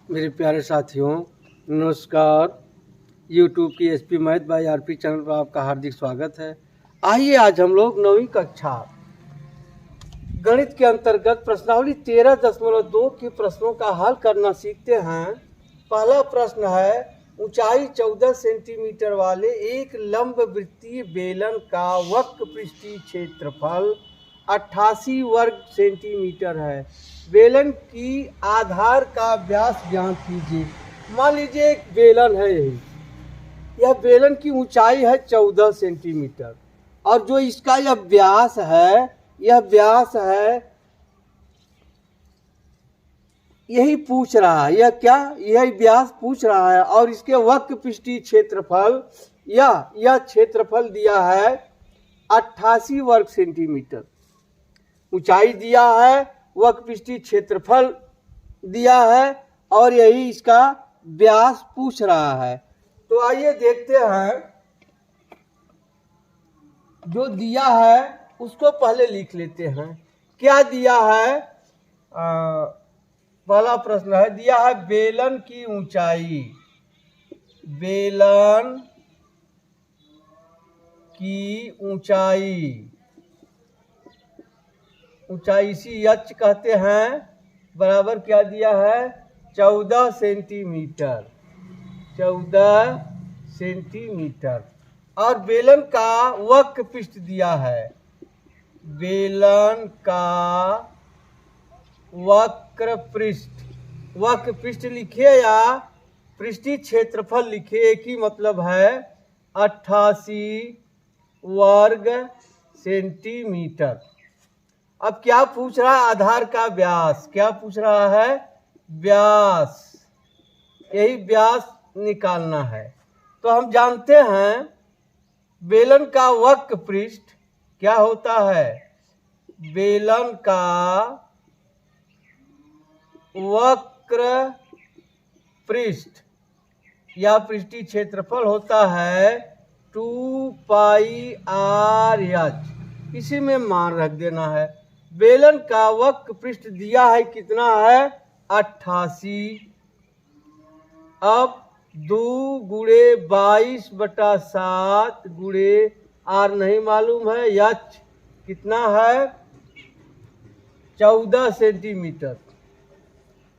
मेरे प्यारे साथियों, नमस्कार। यूट्यूब की SP math by RP channel पर आपका हार्दिक स्वागत है। आइए आज हम लोग 9वीं कक्षा गणित के अंतर्गत प्रश्नावली 13.2 के प्रश्नों का हल करना सीखते हैं। पहला प्रश्न है, ऊंचाई 14 सेंटीमीटर वाले एक लंब वृत्तीय बेलन का वक्र पृष्ठीय क्षेत्रफल 88 वर्ग सेंटीमीटर है। बेलन की आधार का व्यास ज्ञात कीजिए। मान लीजिए एक बेलन है, यह बेलन की ऊंचाई है 14 सेंटीमीटर और जो इसका यह व्यास है, यही पूछ रहा है। यही व्यास पूछ रहा है और इसके वक्र पृष्ठीय क्षेत्रफल यह क्षेत्रफल दिया है 88 वर्ग सेंटीमीटर। ऊंचाई दिया है, वक्र पृष्ठीय क्षेत्रफल दिया है और यही इसका व्यास पूछ रहा है। तो आइए देखते हैं, जो दिया है उसको पहले लिख लेते हैं। क्या दिया है? पहला प्रश्न है, दिया है बेलन की ऊंचाई, बेलन की ऊंचाई इसी यच कहते हैं, बराबर क्या दिया है? 14 सेंटीमीटर। 14 सेंटीमीटर। और बेलन का वक्र पृष्ठ दिया है, बेलन का वक्र पृष्ठ लिखिए या पृष्ठीय क्षेत्रफल लिखिए, एक ही मतलब है, 88 वर्ग सेंटीमीटर। अब क्या पूछ रहा है? आधार का व्यास। क्या पूछ रहा है? व्यास। यही व्यास निकालना है। तो हम जानते हैं बेलन का वक्र पृष्ठ क्या होता है? बेलन का वक्र पृष्ठ या पृष्ठीय क्षेत्रफल होता है 2 पाई आर एच। इसी में मान रख देना है। बेलन का वक्र पृष्ठ दिया है, कितना है? 88। अब 2 गुणे 22/7 गुणे आर नहीं मालूम है, एच कितना है? 14 सेंटीमीटर।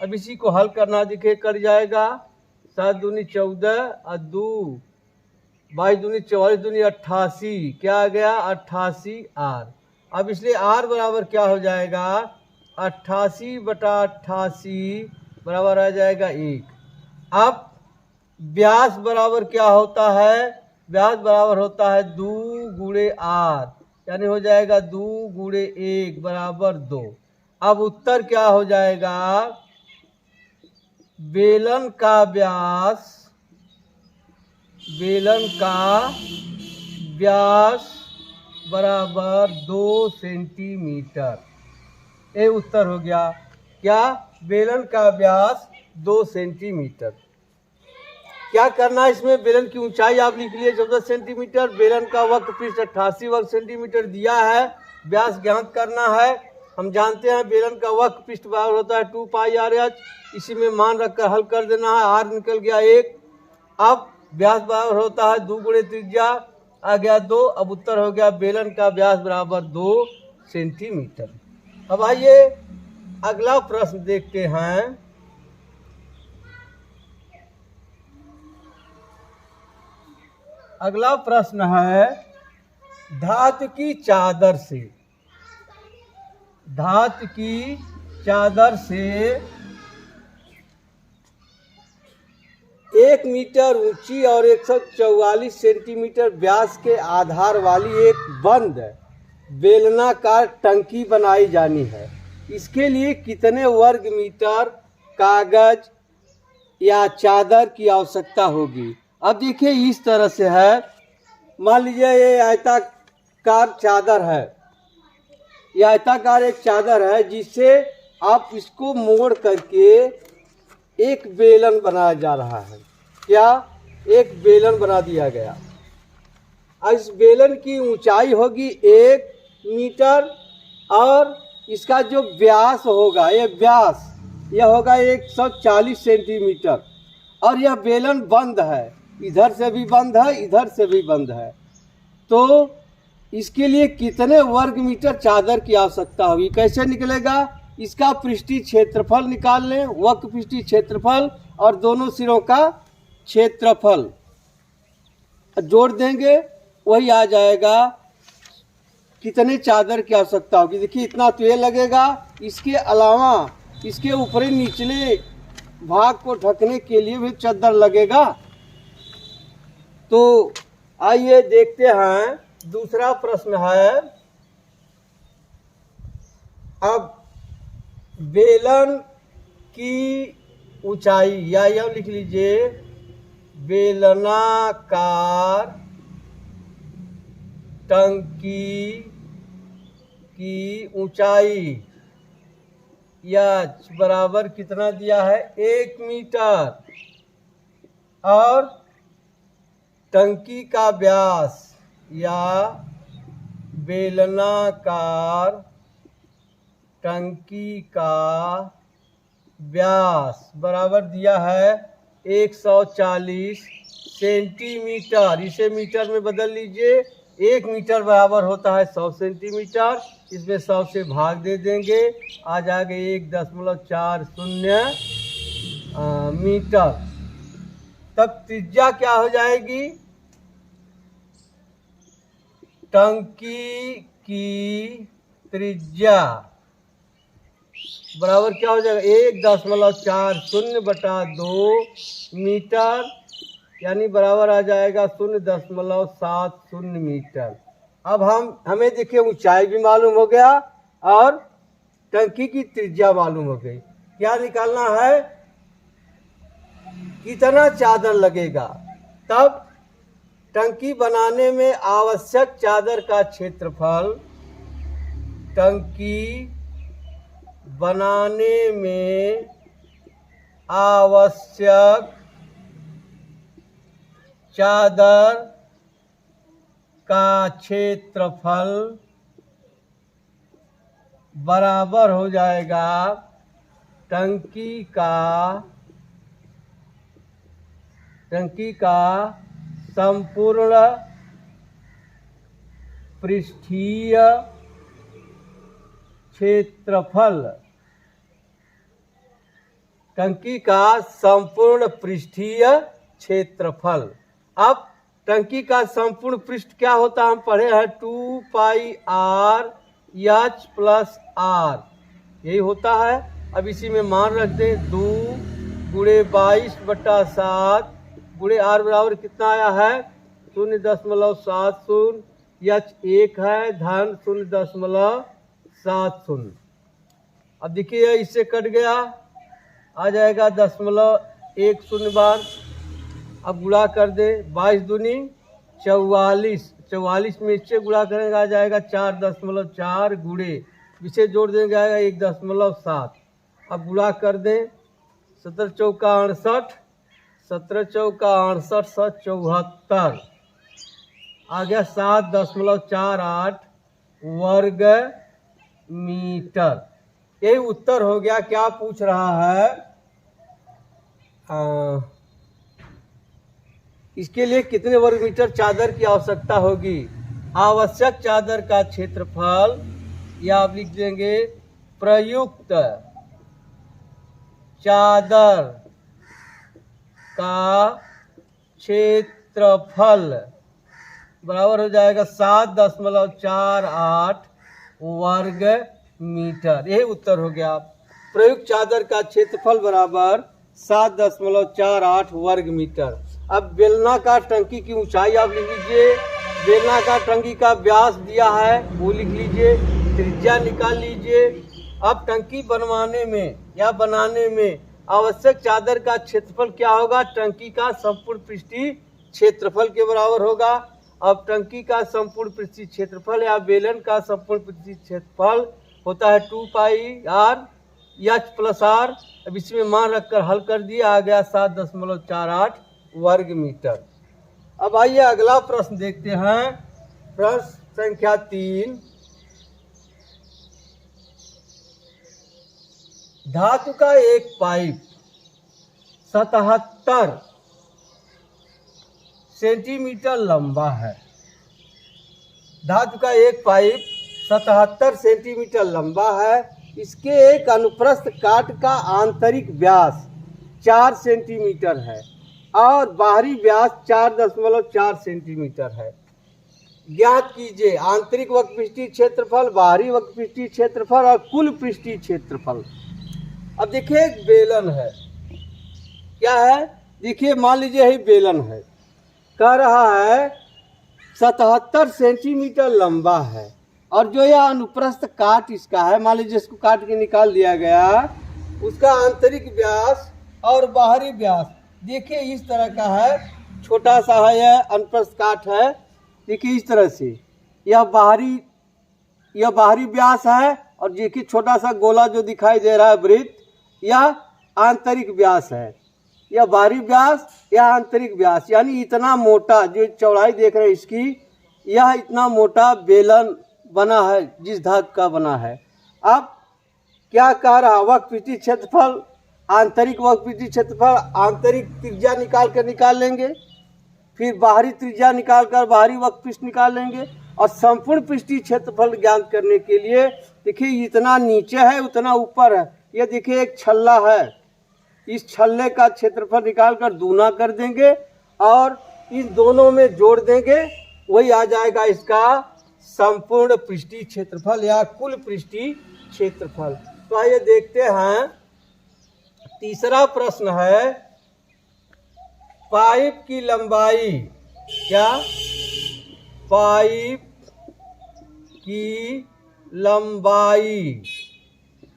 अब इसी को हल करना दिखे कर जाएगा। 7 दूनी 14 और 2 22 दूनी 44 दूनी 88। क्या आ गया? 88 आर। अब इसलिए आर बराबर क्या हो जाएगा? 88/88 बराबर आ जाएगा 1। अब व्यास बराबर क्या होता है? व्यास बराबर होता है 2 गुणे आर, यानी हो जाएगा 2 गुणे 1 बराबर 2। अब उत्तर क्या हो जाएगा? बेलन का व्यास बराबर 2 सेंटीमीटर। ये उत्तर हो गया। क्या? बेलन का व्यास 2 सेंटीमीटर। क्या करना है इसमें? बेलन की ऊंचाई आप लिख लिए 14 सेंटीमीटर, बेलन का वक्र पृष्ठ 88 वर्ग सेंटीमीटर दिया है, व्यास ज्ञात करना है। हम जानते हैं बेलन का वक्र पृष्ठ बराबर होता है 2 पाई आर एच। इसी में मान रखकर हल कर देना है। आर निकल गया 1। अब व्यास बराबर होता है 2 गुणे त्रिज्या, आ गया 2। अब उत्तर हो गया बेलन का व्यास बराबर 2 सेंटीमीटर। अब आइए अगला प्रश्न देखते हैं। अगला प्रश्न है, धातु की चादर से 1 मीटर ऊंची और 144 सेंटीमीटर व्यास के आधार वाली एक बंद बेलनाकार टंकी बनाई जानी है। इसके लिए कितने वर्ग मीटर कागज या चादर की आवश्यकता होगी? अब देखिए इस तरह से है। मान लीजिए ये आयताकार चादर है, यह आयताकार एक चादर है जिससे आप इसको मोड़ करके एक बेलन बनाया जा रहा है। क्या? एक बेलन बना दिया गया। इस बेलन की ऊंचाई होगी 1 मीटर और इसका जो व्यास होगा, ये व्यास यह होगा 140 सेंटीमीटर। और यह बेलन बंद है, इधर से भी बंद है, इधर से भी बंद है। तो इसके लिए कितने वर्ग मीटर चादर की आवश्यकता होगी? कैसे निकलेगा? इसका पृष्ठीय क्षेत्रफल निकाल लें, वक्र पृष्ठीय क्षेत्रफल और दोनों सिरों का क्षेत्रफल जोड़ देंगे, वही आ जाएगा कितने चादर की आवश्यकता होगी। देखिए इतना तो ये लगेगा, इसके अलावा इसके ऊपरी निचले भाग को ढकने के लिए भी चादर लगेगा। तो आइए देखते हैं, दूसरा प्रश्न है, अब बेलन की ऊंचाई, या यह लिख लीजिए बेलनाकार टंकी की ऊंचाई या बराबर कितना दिया है? 1 मीटर। और टंकी का व्यास या बेलनाकार टंकी का व्यास बराबर दिया है 140 सेंटीमीटर। इसे मीटर में बदल लीजिए, 1 मीटर बराबर होता है 100 सेंटीमीटर। इसमें 100 से भाग दे देंगे, आ जाएगा 1.40 मीटर। तब त्रिज्या क्या हो जाएगी? टंकी की त्रिज्या बराबर क्या हो जाएगा? 1.40/2 मीटर, यानी बराबर आ जाएगा 0.70 मीटर। अब हमें देखिए ऊंचाई भी मालूम हो गया और टंकी की त्रिज्या मालूम हो गई। क्या निकालना है? कितना चादर लगेगा। तब टंकी बनाने में आवश्यक चादर का क्षेत्रफल, टंकी बनाने में आवश्यक चादर का क्षेत्रफल बराबर हो जाएगा टंकी का संपूर्ण पृष्ठीय क्षेत्रफल। टंकी का संपूर्ण पृष्ठीय क्षेत्रफल। अब टंकी का संपूर्ण पृष्ठ क्या होता है? हम पढ़े हैं 2πr h + r, यही होता है। अब इसी में मान रख दें, 2 × 22/7 × r बराबर कितना आया है? 0.70। h 1 है, धन 0.70। अब देखिए इससे कट गया, आ जाएगा 0.10 बार। अब गुणा कर दे, 22 दूनी 44, 44 में इससे गुणा करेंगे आ जाएगा 4.4 गुणे, इसे जोड़ देंगे आएगा 1.7। अब गुणा कर दें, 17 चौका 68, 17 चौका 68, 74 आ गया 7.48 वर्ग मीटर। यही उत्तर हो गया। क्या पूछ रहा है? इसके लिए कितने वर्ग मीटर चादर की आवश्यकता होगी? आवश्यक चादर का क्षेत्रफल, या आप लिख देंगे प्रयुक्त चादर का क्षेत्रफल बराबर हो जाएगा 7.48 वर्ग मीटर। यही उत्तर हो गया। प्रयुक्त चादर का क्षेत्रफल बराबर 7.48 वर्ग मीटर। अब बेलनाकार टंकी की ऊंचाई आप लिख लीजिए, बेलनाकार टंकी का व्यास दिया है वो लिख लीजिए, त्रिज्या निकाल लीजिए। अब टंकी बनवाने में या बनाने में आवश्यक चादर का क्षेत्रफल क्या होगा? टंकी का संपूर्ण पृष्ठीय क्षेत्रफल के बराबर होगा। अब टंकी का संपूर्ण पृष्ठीय क्षेत्रफल या बेलन का संपूर्ण पृष्ठीय क्षेत्रफल होता है 2πr h + r। अब इसमें मान रखकर हल कर दिया, आ गया 7.48 वर्ग मीटर। अब आइए अगला प्रश्न देखते हैं। प्रश्न संख्या 3, धातु का एक पाइप 77 सेंटीमीटर लंबा है। धातु का एक पाइप 77 सेंटीमीटर लंबा है। इसके एक अनुप्रस्थ काट का आंतरिक व्यास 4 सेंटीमीटर है और बाहरी व्यास 4.4 सेंटीमीटर है। ज्ञात कीजिए आंतरिक वक्र पृष्ठीय क्षेत्रफल, बाहरी वक्र पृष्ठीय क्षेत्रफल और कुल पृष्ठीय क्षेत्रफल। अब देखिए एक बेलन है, क्या है, देखिए मान लीजिए यही बेलन है, कह रहा है 77 सेंटीमीटर लंबा है और जो यह अनुप्रस्थ काट इसका है, मान लीजिए इसको काट के निकाल दिया गया, उसका आंतरिक व्यास और बाहरी व्यास देखिए इस तरह का है, छोटा सा है, यह अनुप्रस्थ काट है, देखिए इस तरह से यह बाहरी व्यास है और देखिए छोटा सा गोला जो दिखाई दे रहा है वृत्त, यह आंतरिक व्यास है। यह बाहरी व्यास, यह आंतरिक व्यास, यानी इतना मोटा जो चौड़ाई देख रहे हैं इसकी, यह इतना मोटा बेलन बना है जिस धातु का बना है। अब क्या कह रहा, वक्र पृष्ठीय क्षेत्रफल, आंतरिक वक्र पृष्ठीय क्षेत्रफल, आंतरिक त्रिज्या निकाल लेंगे, फिर बाहरी त्रिज्या निकाल कर बाहरी वक्र पृष्ठ निकाल लेंगे और संपूर्ण पृष्ठीय क्षेत्रफल ज्ञात करने के लिए देखिए इतना नीचे है उतना ऊपर है। यह देखिए एक छल्ला है, इस छल्ले का क्षेत्रफल निकाल कर दूना कर देंगे और इन दोनों में जोड़ देंगे, वही आ जाएगा इसका संपूर्ण पृष्ठीय क्षेत्रफल या कुल पृष्ठीय क्षेत्रफल। तो आइए देखते हैं, तीसरा प्रश्न है, पाइप की लंबाई, क्या, पाइप की लंबाई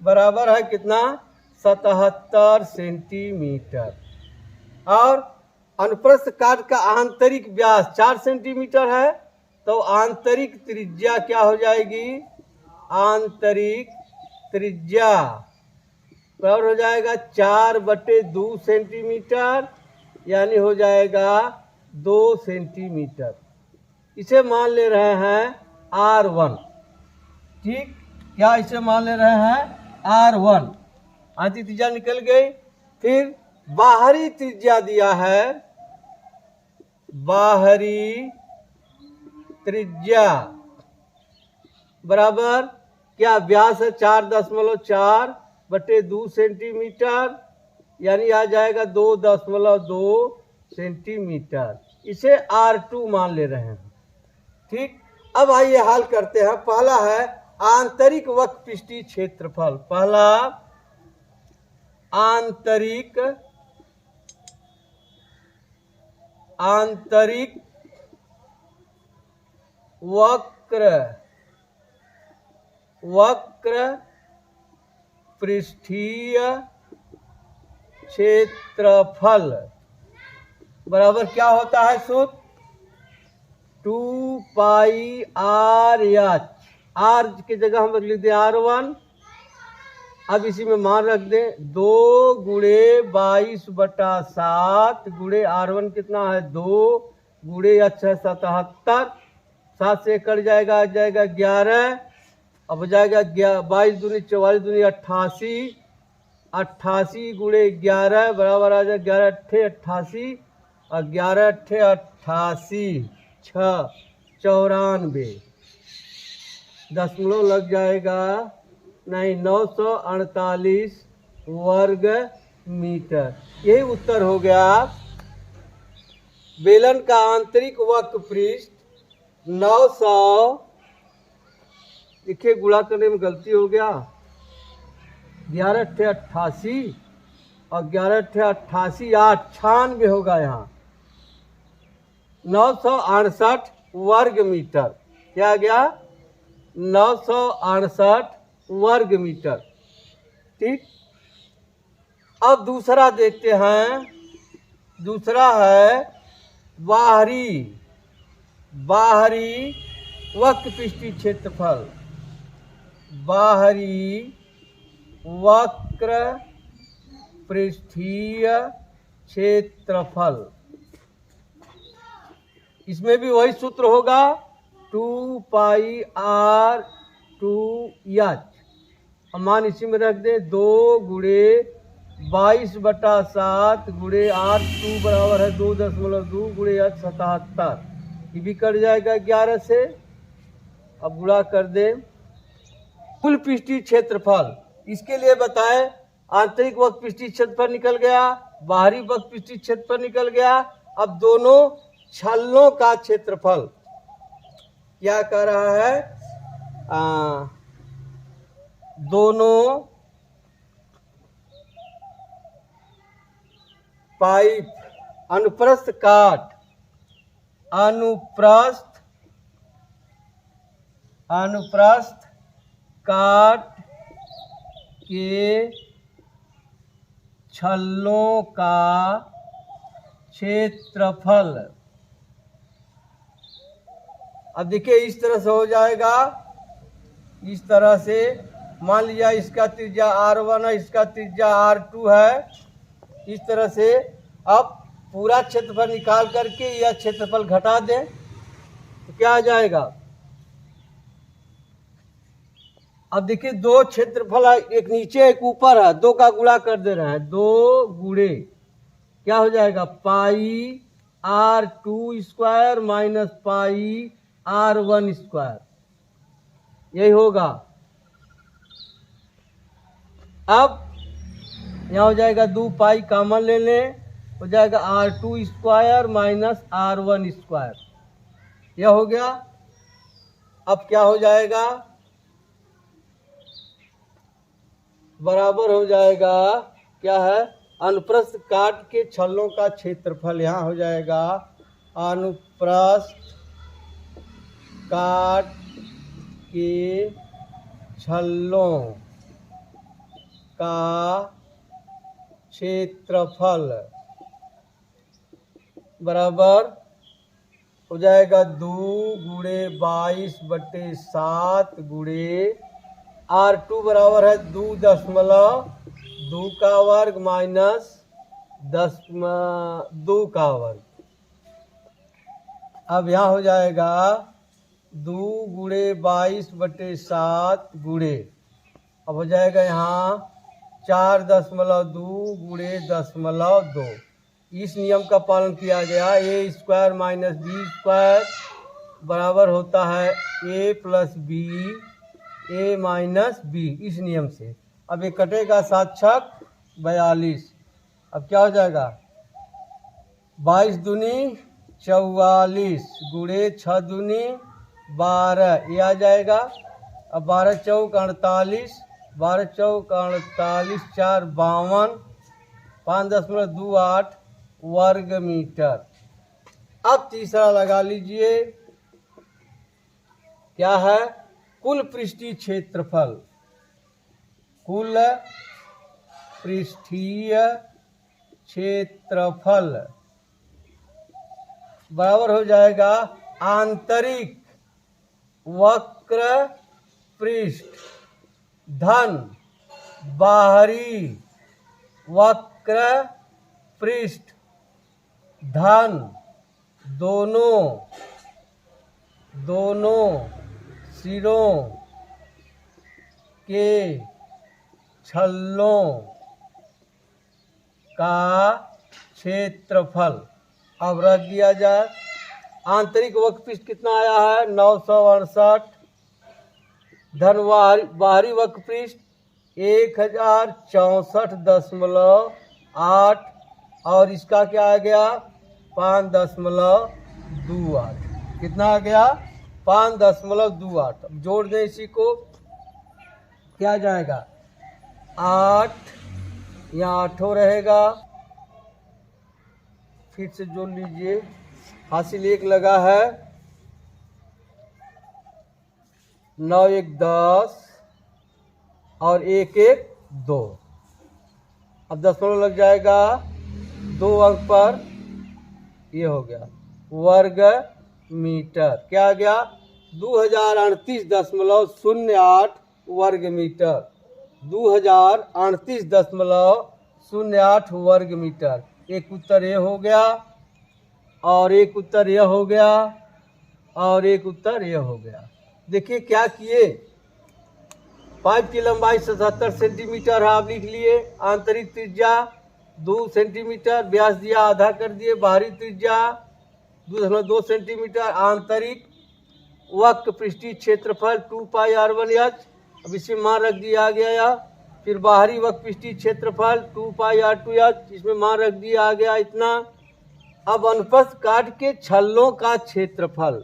बराबर है कितना, 77 सेंटीमीटर और अनुप्रस्थ काट का आंतरिक व्यास 4 सेंटीमीटर है, तो आंतरिक त्रिज्या क्या हो जाएगी, आंतरिक त्रिज्या बराबर हो जाएगा 4/2 सेंटीमीटर, यानी हो जाएगा 2 सेंटीमीटर। इसे मान ले रहे हैं R1, ठीक, क्या इसे मान ले रहे हैं R1, आंतरिक त्रिज्या निकल गई। फिर बाहरी त्रिज्या दिया है, बाहरी त्रिज्या बराबर क्या, व्यास है 4.4/2 सेंटीमीटर, यानी आ जाएगा 2.2 सेंटीमीटर। इसे R2 मान ले रहे हैं, ठीक। अब आइए हल करते हैं। पहला है आंतरिक वक्र पृष्ठीय क्षेत्रफल, पहला आंतरिक वक्र पृष्ठीय क्षेत्रफल बराबर क्या होता है सूत्र, 2 पाई RH, R की जगह हम लिख दें R1, अब इसी में मान रख दें 2 गुणे 22/7 गुणे R1 कितना है 2 गुणे 77, 7 से कट जाएगा, आ जाएगा 11, अब हो जाएगा 22 दूनी 44 दूनी 88, 88 गुणे 11 बराबर आ जाएगा 11 अट्ठे 88 और 11 अट्ठे 88, 6 94, दशमलव लग जाएगा नहीं, 948 वर्ग मीटर। यही उत्तर हो गया। बेलन का आंतरिक वक्र पृष्ठ 900, देखिए गुणा करने में गलती हो गया, 11 अट्ठे 88 और 11 अट्ठे 88, 98 होगा यहाँ, 968 वर्ग मीटर, क्या गया 968 वर्ग मीटर, ठीक। अब दूसरा देखते हैं, दूसरा है बाहरी वक्र पृष्ठीय क्षेत्रफल, बाहरी वक्र पृष्ठीय क्षेत्रफल। इसमें भी वही सूत्र होगा 2 पाई R2H, अब मान इसी में रख दे 2×22/7 गुणे 8 बराबर है 2.2 गुणे 77। ये भी कट जाएगा 11 से। अब गुणा कर दे। कुल पृष्ठीय क्षेत्रफल इसके लिए बताएं। आंतरिक वक्र पृष्ठीय क्षेत्रफल निकल गया, बाहरी वक्र पृष्ठीय क्षेत्रफल निकल गया। अब दोनों छल्लों का क्षेत्रफल क्या कर रहा है? दोनों पाइप अनुप्रस्थ काट के छल्लों का क्षेत्रफल। अब देखिए इस तरह से हो जाएगा। इस तरह से मान लिया इसका त्रिज्या R1 है, इसका त्रिज्या R2 है। इस तरह से अब पूरा क्षेत्रफल निकाल करके यह क्षेत्रफल घटा दें तो क्या आ जाएगा? अब देखिए दो क्षेत्रफल है, एक नीचे एक ऊपर है, दो का गुणा कर दे रहे हैं। 2 गुणे क्या हो जाएगा? पाई R2² माइनस पाई R1²। यही होगा। अब यहाँ हो जाएगा 2 पाई कॉमन ले लें, हो जाएगा R2² माइनस R1²। यह हो गया। अब क्या हो जाएगा? बराबर हो जाएगा क्या है? अनुप्रस्थ काट के छल्लों का क्षेत्रफल। यहाँ हो जाएगा अनुप्रस्थ काट के छल्लों का क्षेत्रफल बराबर हो जाएगा 2×22/7 गुणे R2 बराबर है 2.2 का वर्ग माइनस 2 का वर्ग। अब यहाँ हो जाएगा 2×22/7 गुणे, अब हो जाएगा यहाँ 4.2 गुणे 0.2। इस नियम का पालन किया गया। A² माइनस B² बराबर होता है A plus B, A minus B। इस नियम से अब ये कटेगा 7 छक 42। अब क्या हो जाएगा? 22 दूनी 44 गुणे 6 दूनी 12, ये आ जाएगा। अब 12 चौक 48, 12 चौक 48, 4 52, 5.28 वर्ग मीटर। अब तीसरा लगा लीजिए, क्या है? कुल पृष्ठीय क्षेत्रफल। कुल पृष्ठीय क्षेत्रफल बराबर हो जाएगा आंतरिक वक्र पृष्ठ धन बाहरी वक्र पृष्ठ धन दोनों सिरों के छल्लों का क्षेत्रफल। अब रख दिया जाए। आंतरिक वक्र पृष्ठ कितना आया है? 968। धन बाहरी वक्र पृष्ठ 1064.8 और इसका क्या आ गया? 5.28। कितना आ गया? 5.28। अब जोड़ दें इसी को, क्या जाएगा? 8, यहाँ 8 रहेगा। फिर से जोड़ लीजिए। हासिल 1 लगा है, 9 1 10 और 1 1 2। अब 10 लग जाएगा 2 अंक पर। ये हो गया वर्ग मीटर। क्या आ गया? 2038.08 वर्ग मीटर। 2038.08 वर्ग मीटर। एक उत्तर ये हो गया और एक उत्तर यह हो गया और एक उत्तर यह हो गया। देखिए क्या किए, पाइप की लंबाई 77 सेंटीमीटर है, आप लिख लिए। आंतरिक त्रिज्या 2 सेंटीमीटर, व्यास दिया आधा कर दिए। बाहरी त्रिज्या 2.2 सेंटीमीटर। आंतरिक वक्र पृष्ठीय क्षेत्रफल 2πr1h, अब इसमें मान रख दिया गया। फिर बाहरी वक्र पृष्ठीय क्षेत्रफल 2πr2h, इसमें मान रख दिया गया इतना। अब अनुप्रस्थ काट के छल्लों का क्षेत्रफल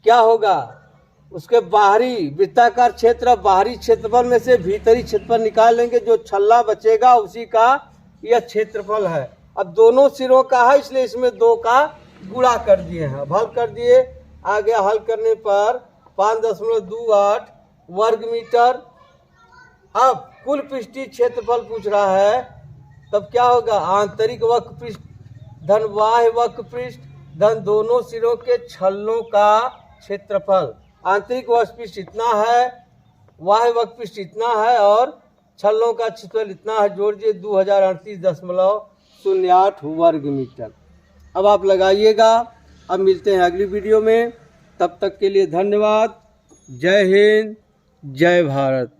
क्या होगा, उसके बाहरी वृत्ताकार क्षेत्र, बाहरी क्षेत्रफल में से भीतरी क्षेत्रफल निकाल लेंगे, जो छल्ला बचेगा उसी का यह क्षेत्रफल है। अब दोनों सिरों का है, इसलिए इसमें 2 का गुणा कर दिए हैं। अब हल कर दिए, आ गया हल करने पर 5.28 वर्ग मीटर। अब कुल पृष्ठीय क्षेत्रफल पूछ रहा है, तब क्या होगा, आंतरिक वक्र पृष्ठ धन बाह्य वक्र पृष्ठ धन दोनों सिरों के छल्लों का क्षेत्रफल। आंतरिक वक्र पृष्ठ इतना है, बाह्य वक्र पृष्ठ इतना है और छल्लों का क्षेत्रफल इतना है, जोड़िए 2038.08 वर्ग मीटर। अब आप लगाइएगा। अब मिलते हैं अगली वीडियो में, तब तक के लिए धन्यवाद। जय हिंद, जय भारत।